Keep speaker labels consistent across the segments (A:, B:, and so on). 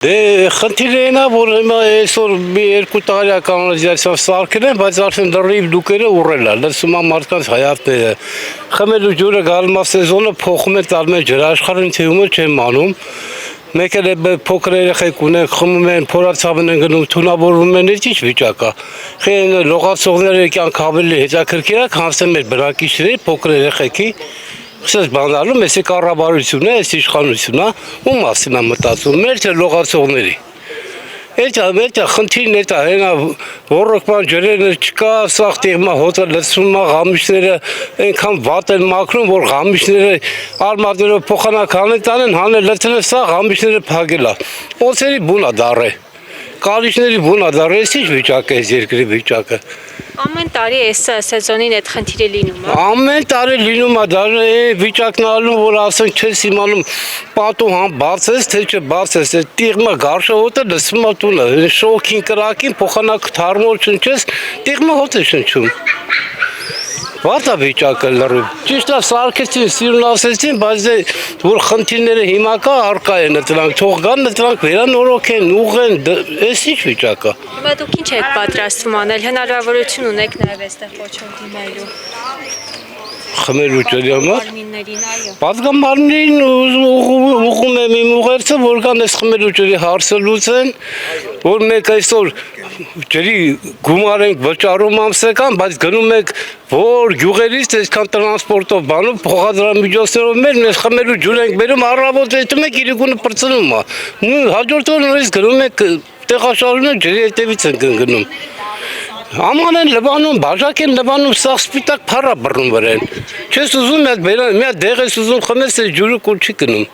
A: Դե խնդիրը նա որ հիմա այսօր մի երկու տարի կանոնիզացիա սարքել են, բայց արդեն դրիվ դուկերը ուռել է, լսում եմ մարդկանց հայացքները։ Խմելու ջուրը գալմա սեզոնը փոխում է տալում են ջրաշխարհին թեյումը չեն մանում։ Մեկ էլ փոքր երեխեք ունեն, խմում են, փորացավն են գնում, թունավորվում են, ինչ վիճակ է։ Խեն լողացողները կյանք ավելի հետաքրքիր է, քան մեր բնակիչների փոքր երեխեքի։ Սենց բանալում, էսի կառավարությունն է, էս իշխանությունն է, ու մասին է մտածում, մեր չէ լողացողների։ Էդ խնդիրն է, հենա ոռոգման ջրերը չկա, սաղ տեղմա հոտը լցվում է, գամիշները այնքան վատ են մաքրում, որ գամիշները արմատներով փոխանակ տանեն, հանել լցնել սաղ գամիշները փակել է։ Օձերի բուն է դառը։ Կարիճների բուն է դառը, էս ինչ վիճակ է այս երկրի վիճակը։
B: Ամեն տարի այս սեզոնին այդ խնդիրը լինում է։
A: Ամեն տարի լինում է, դաժե վիճակն ալում, որ ասեն չես իմանում պատու համ բաց ես, թե չէ բաց ես, տիղմը գարշը հոտը լսում է տունը, շոքին կրակին, փոխանակ թարմոր չնչես, տիղմը հոտ է շնչում։ Վատա վիճակը լրիվ։ Ճիշտ է սարքեցին, սիրուն ասեցին, բայց որ խնդիրները հիմա կա արկա են դրանք, թող գան դրանք վերանորոգեն, ուղղեն, էս ինչ վիճակ է։
B: Հիմա դուք ինչ եք պատրաստվում անել, հնարավորություն ունեք նաև այստեղ ոչոք դիմելու։
A: Խմելու ջրի համար։
B: Մարմիններին, այո։
A: Պատգամարներին ուղղում եմ իմ ուղերձը, որ կան այս խմելու ջրի հարցը լուծեն, որ մեկ այսօր ջրի գումար ենք վճարում ամսական, բայց գնում ենք որ գյուղերից այսքան տրանսպորտով բանով փոխադրամիջոցներով մեր խմելու ջուր ենք բերում, առավոտ դիտում եք իրիկունը պրծնում է։ Հաջորդ օրը նորից գնում եք տեղաշարժում ջրի հետևից են գնում։ Աման են լվանում, բաժակ են լվանում, սաղ սպիտակ փառա բռնում վրեն։ Չես ուզում մի հատ դեղ ես ուզում խմես, այս ջուրը կուլ չի գնում։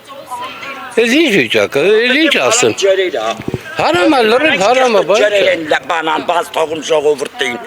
A: Այս ինչ վիճակ է, ինչ ասեմ։
C: Ջրերը։
A: Հարամ է, լրիվ հարամ է, բայց
C: ջրեր են բանան բաց թողում ժողովրդին։